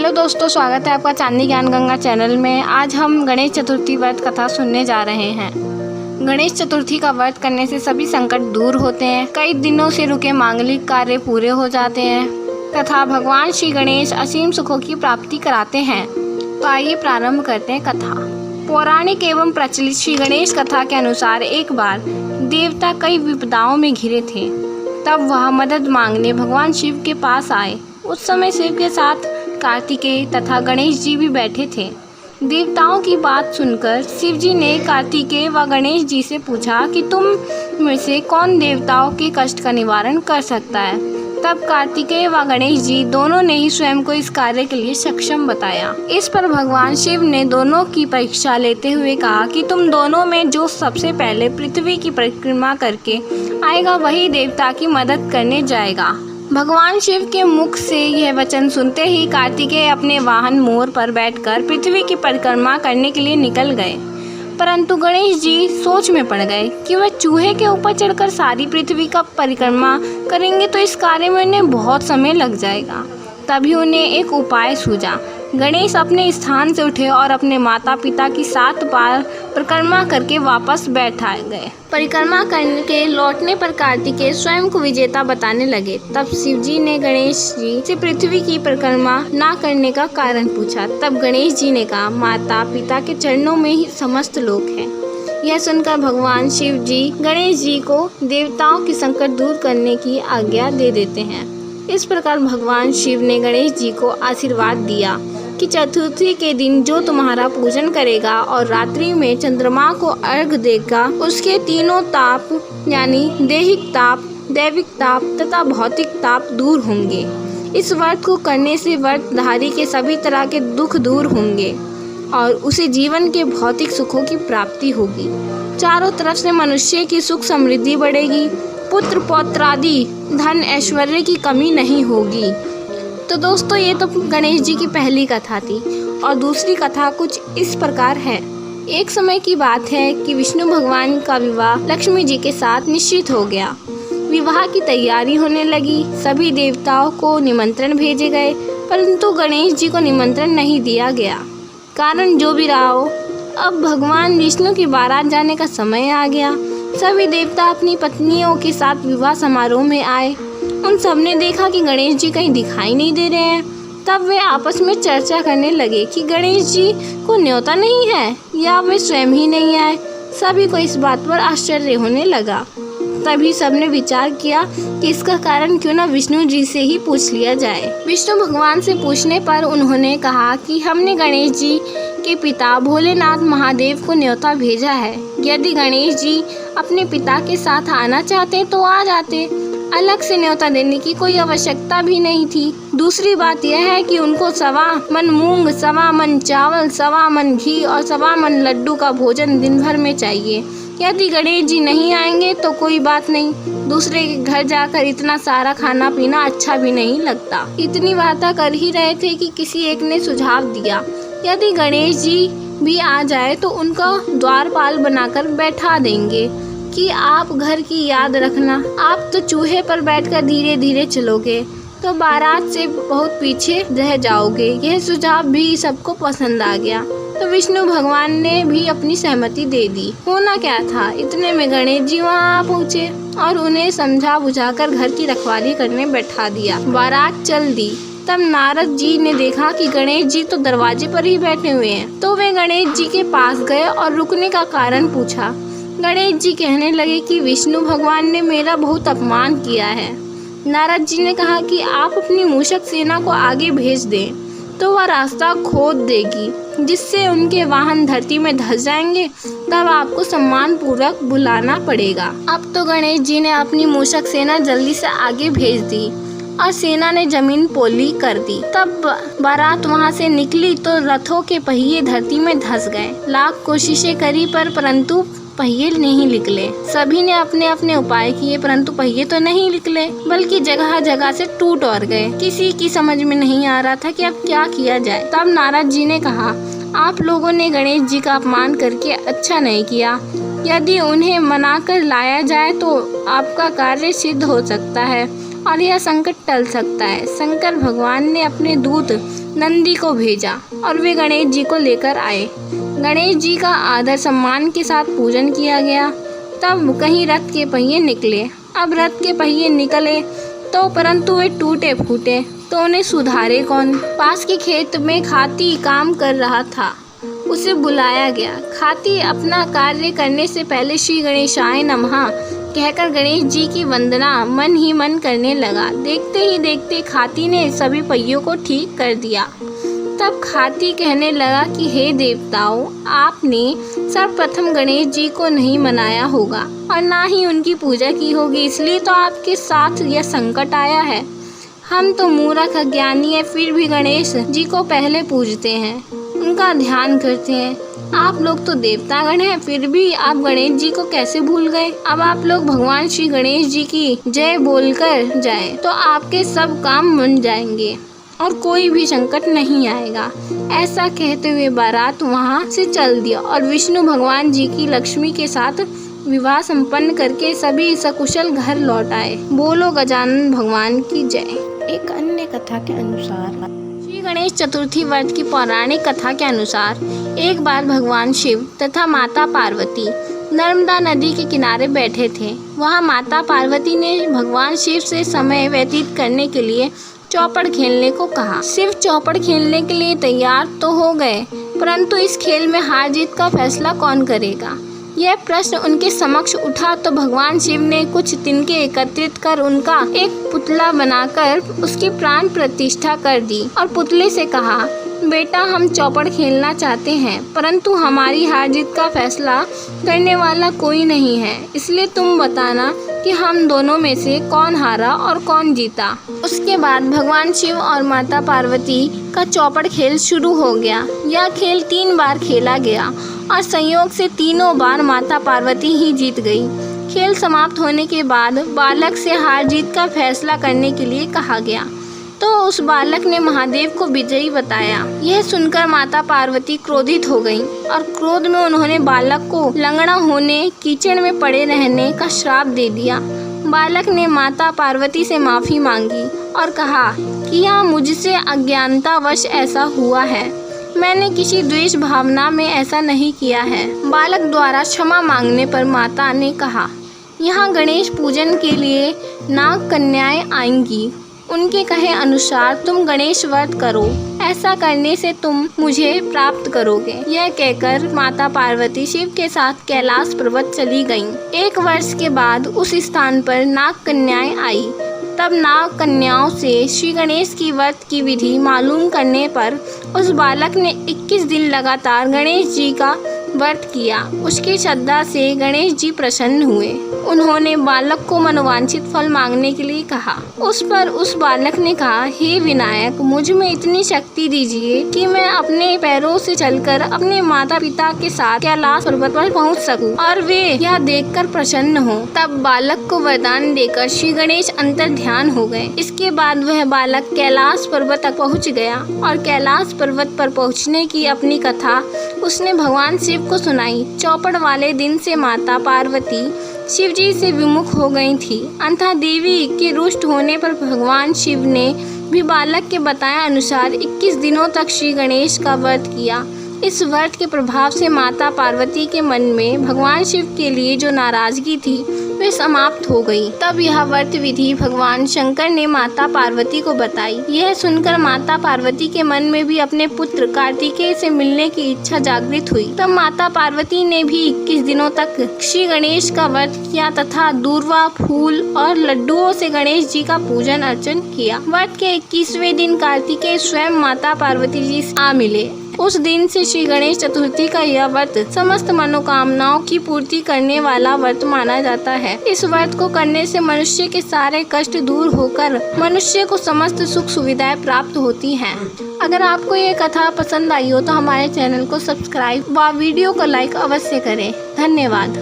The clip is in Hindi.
हेलो दोस्तों, स्वागत है आपका चांदनी ज्ञान गंगा चैनल में। आज हम गणेश चतुर्थी व्रत कथा सुनने जा रहे हैं। गणेश चतुर्थी का व्रत करने से सभी संकट दूर होते हैं, कई दिनों से रुके मांगलिक कार्य पूरे हो जाते हैं तथा भगवान श्री गणेश असीम सुखों की प्राप्ति कराते हैं। तो आइए प्रारंभ करते हैं कथा। पौराणिक एवं प्रचलित श्री गणेश कथा के अनुसार एक बार देवता कई विपदाओं में घिरे थे। तब वह मदद मांगने भगवान शिव के पास आए। उस समय शिव के साथ कार्तिकेय तथा गणेश जी भी बैठे थे। देवताओं की बात सुनकर शिव जी ने कार्तिकेय व गणेश जी से पूछा कि तुम में से कौन देवताओं के कष्ट का निवारण कर सकता है। तब कार्तिकेय व गणेश जी दोनों ने ही स्वयं को इस कार्य के लिए सक्षम बताया। इस पर भगवान शिव ने दोनों की परीक्षा लेते हुए कहा कि तुम दोनों में जो सबसे पहले पृथ्वी की परिक्रमा करके आएगा वही देवता की मदद करने जाएगा। भगवान शिव के मुख से यह वचन सुनते ही कार्तिकेय अपने वाहन मोर पर बैठकर पृथ्वी की परिक्रमा करने के लिए निकल गए। परंतु गणेश जी सोच में पड़ गए कि वह चूहे के ऊपर चढ़कर सारी पृथ्वी का परिक्रमा करेंगे तो इस कार्य में उन्हें बहुत समय लग जाएगा। तभी उन्हें एक उपाय सूझा। गणेश अपने स्थान से उठे और अपने माता पिता की 7 बार परिक्रमा करके वापस बैठा गए। परिक्रमा करके लौटने पर कार्तिकेय स्वयं को विजेता बताने लगे। तब शिव जी ने गणेश जी से पृथ्वी की परिक्रमा ना करने का कारण पूछा। तब गणेश जी ने कहा, माता पिता के चरणों में ही समस्त लोक है। यह सुनकर भगवान शिव जी गणेश जी को देवताओं के संकट दूर करने की आज्ञा दे देते हैं। इस प्रकार भगवान शिव ने गणेश जी को आशीर्वाद दिया कि चतुर्थी के दिन जो तुम्हारा पूजन करेगा और रात्रि में चंद्रमा को अर्घ देगा उसके तीनों ताप यानी दैहिक ताप, दैविक ताप तथा भौतिक ताप दूर होंगे। इस व्रत को करने से व्रतधारी के सभी तरह के दुख दूर होंगे और उसे जीवन के भौतिक सुखों की प्राप्ति होगी। चारों तरफ से मनुष्य की सुख समृद्धि बढ़ेगी, पुत्र पौत्रादि धन ऐश्वर्य की कमी नहीं होगी। तो दोस्तों, ये तो गणेश जी की पहली कथा थी और दूसरी कथा कुछ इस प्रकार है। एक समय की बात है कि विष्णु भगवान का विवाह लक्ष्मी जी के साथ निश्चित हो गया। विवाह की तैयारी होने लगी। सभी देवताओं को निमंत्रण भेजे गए, परंतु गणेश जी को निमंत्रण नहीं दिया गया। कारण जो भी रहा हो, अब भगवान विष्णु की बारात जाने का समय आ गया। सभी देवता अपनी पत्नियों के साथ विवाह समारोह में आए। उन सब ने देखा कि गणेश जी कहीं दिखाई नहीं दे रहे हैं। तब वे आपस में चर्चा करने लगे कि गणेश जी को न्योता नहीं है या वे स्वयं ही नहीं आए। सभी को इस बात पर आश्चर्य होने लगा। तभी सबने विचार किया कि इसका कारण क्यों न विष्णु जी से ही पूछ लिया जाए। विष्णु भगवान से पूछने पर उन्होंने कहा कि हमने गणेश जी के पिता भोलेनाथ महादेव को न्योता भेजा है। यदि गणेश जी अपने पिता के साथ आना चाहते तो आ जाते, अलग से न्योता देने की कोई आवश्यकता भी नहीं थी। दूसरी बात यह है कि उनको 1.25 मन मूंग, 1.25 मन चावल, 1.25 मन घी और 1.25 मन लड्डू का भोजन दिन भर में चाहिए। यदि गणेश जी नहीं आएंगे तो कोई बात नहीं, दूसरे के घर जाकर इतना सारा खाना पीना अच्छा भी नहीं लगता। इतनी बातें कर ही रहे थे कि किसी एक ने सुझाव दिया, यदि गणेश जी भी आ जाए तो उनका द्वारपाल बनाकर बैठा देंगे कि आप घर की याद रखना। आप तो चूहे पर बैठकर धीरे धीरे चलोगे तो बारात से बहुत पीछे रह जाओगे। यह सुझाव भी सबको पसंद आ गया तो विष्णु भगवान ने भी अपनी सहमति दे दी। होना क्या था, इतने में गणेश जी वहाँ पहुँचे और उन्हें समझा बुझाकर घर की रखवाली करने बैठा दिया। बारात चल दी। तब नारद जी ने देखा कि गणेश जी तो दरवाजे पर ही बैठे हुए हैं, तो वे गणेश जी के पास गए और रुकने का कारण पूछा। गणेश जी कहने लगे कि विष्णु भगवान ने मेरा बहुत अपमान किया है। नारद जी ने कहा कि आप अपनी मूषक सेना को आगे भेज दें तो वह रास्ता खोद देगी, जिससे उनके वाहन धरती में धंस जाएंगे। तब आपको सम्मान पूर्वक बुलाना पड़ेगा। अब तो गणेश जी ने अपनी मूषक सेना जल्दी से आगे भेज दी और सेना ने जमीन पोली कर दी। तब बारात वहां से निकली तो रथों के पहिए धरती में धंस गए। लाख कोशिशें करी परंतु पहिए नहीं निकले। सभी ने अपने अपने उपाय किए परंतु पहिए तो नहीं निकले, बल्कि जगह जगह से टूट और गए। किसी की समझ में नहीं आ रहा था कि अब क्या किया जाए। तब नारद जी ने कहा, आप लोगों ने गणेश जी का अपमान करके अच्छा नहीं किया। यदि उन्हें मना कर लाया जाए तो आपका कार्य सिद्ध हो सकता है और यह संकट टल सकता है। शंकर भगवान ने अपने दूत नंदी को भेजा और वे गणेश जी को लेकर आए। गणेश जी का आदर सम्मान के साथ पूजन किया गया। तब कहीं रथ के पहिए निकले। अब रथ के पहिए निकले तो परंतु वे टूटे फूटे, तो उन्हें सुधारे कौन। पास के खेत में खाती काम कर रहा था, उसे बुलाया गया। खाती अपना कार्य करने से पहले श्री गणेशाय नमः कहकर गणेश जी की वंदना मन ही मन करने लगा। देखते ही देखते खाती ने सभी पहियों को ठीक कर दिया। तब खाती कहने लगा कि हे देवताओं, आपने सर्वप्रथम गणेश जी को नहीं मनाया होगा और ना ही उनकी पूजा की होगी, इसलिए तो आपके साथ यह संकट आया है। हम तो मूर्ख अज्ञानी है, फिर भी गणेश जी को पहले पूजते हैं, उनका ध्यान करते हैं। आप लोग तो देवतागण हैं, फिर भी आप गणेश जी को कैसे भूल गए। अब आप लोग भगवान श्री गणेश जी की जय बोलकर जाए तो आपके सब काम बन जाएंगे और कोई भी संकट नहीं आएगा। ऐसा कहते हुए बारात वहाँ से चल दिया और विष्णु भगवान जी की लक्ष्मी के साथ विवाह संपन्न करके सभी सकुशल घर लौट आए। बोलो गजानन भगवान की जय। एक अन्य कथा के अनुसार श्री गणेश चतुर्थी व्रत की पौराणिक कथा के अनुसार एक बार भगवान शिव तथा माता पार्वती नर्मदा नदी के किनारे बैठे थे। वहाँ माता पार्वती ने भगवान शिव से समय व्यतीत करने के लिए चौपड़ खेलने को कहा। शिव चौपड़ खेलने के लिए तैयार तो हो गए, परंतु इस खेल में हार जीत का फैसला कौन करेगा, यह प्रश्न उनके समक्ष उठा तो भगवान शिव ने कुछ तिनके एकत्रित कर उनका एक पुतला बनाकर उसकी प्राण प्रतिष्ठा कर दी और पुतले से कहा, बेटा हम चौपड़ खेलना चाहते हैं, परंतु हमारी हार जीत का फैसला करने वाला कोई नहीं है, इसलिए तुम बताना कि हम दोनों में से कौन हारा और कौन जीता। उसके बाद भगवान शिव और माता पार्वती का चौपड़ खेल शुरू हो गया। यह खेल 3 बार खेला गया और संयोग से तीनों बार माता पार्वती ही जीत गई। खेल समाप्त होने के बाद बालक से हार जीत का फैसला करने के लिए कहा गया, तो उस बालक ने महादेव को विजयी बताया। यह सुनकर माता पार्वती क्रोधित हो गईं और क्रोध में उन्होंने बालक को लंगड़ा होने, कीचड़ में पड़े रहने का श्राप दे दिया। बालक ने माता पार्वती से माफी मांगी और कहा कि यह मुझसे अज्ञानतावश ऐसा हुआ है, मैंने किसी द्वेष भावना में ऐसा नहीं किया है। बालक द्वारा क्षमा मांगने पर माता ने कहा, यहाँ गणेश पूजन के लिए नाग कन्याएं आएंगी, उनके कहे अनुसार तुम गणेश व्रत करो, ऐसा करने से तुम मुझे प्राप्त करोगे। यह कहकर माता पार्वती शिव के साथ कैलाश पर्वत चली गईं। 1 वर्ष के बाद उस स्थान पर नाग कन्याएं आई। तब नाग कन्याओं से श्री गणेश की व्रत की विधि मालूम करने पर उस बालक ने 21 दिन लगातार गणेश जी का व्रत किया। उसकी श्रद्धा से गणेश जी प्रसन्न हुए। उन्होंने बालक को मनोवांछित फल मांगने के लिए कहा। उस पर उस बालक ने कहा, हे विनायक, मुझ में इतनी शक्ति दीजिए कि मैं अपने पैरों से चलकर अपने माता पिता के साथ कैलाश पर्वत पर पहुंच सकूं और वे यह देखकर प्रसन्न हों। तब बालक को वरदान देकर श्री गणेश अंतर ध्यान हो गए। इसके बाद वह बालक कैलाश पर्वत तक पहुँच गया और कैलाश पर्वत पर पहुँचने की अपनी कथा उसने भगवान शिव को सुनाई। चौपड़ वाले दिन से माता पार्वती शिवजी से विमुख हो गई थी। अंततः देवी के रुष्ट होने पर भगवान शिव ने भी बालक के बताए अनुसार 21 दिनों तक श्री गणेश का व्रत किया। इस व्रत के प्रभाव से माता पार्वती के मन में भगवान शिव के लिए जो नाराजगी थी वे समाप्त हो गई। तब यह व्रत विधि भगवान शंकर ने माता पार्वती को बताई। यह सुनकर माता पार्वती के मन में भी अपने पुत्र कार्तिकेय से मिलने की इच्छा जागृत हुई। तब माता पार्वती ने भी 21 दिनों तक श्री गणेश का व्रत किया तथा दूर्वा, फूल और लड्डुओं से गणेश जी का पूजन अर्चन किया। व्रत के 21वें दिन कार्तिकेय स्वयं माता पार्वती जी से आ मिले। उस दिन से श्री गणेश चतुर्थी का यह व्रत समस्त मनोकामनाओं की पूर्ति करने वाला व्रत माना जाता है। इस व्रत को करने से मनुष्य के सारे कष्ट दूर होकर मनुष्य को समस्त सुख सुविधाएं प्राप्त होती हैं। अगर आपको ये कथा पसंद आई हो तो हमारे चैनल को सब्सक्राइब व वीडियो को लाइक अवश्य करें। धन्यवाद।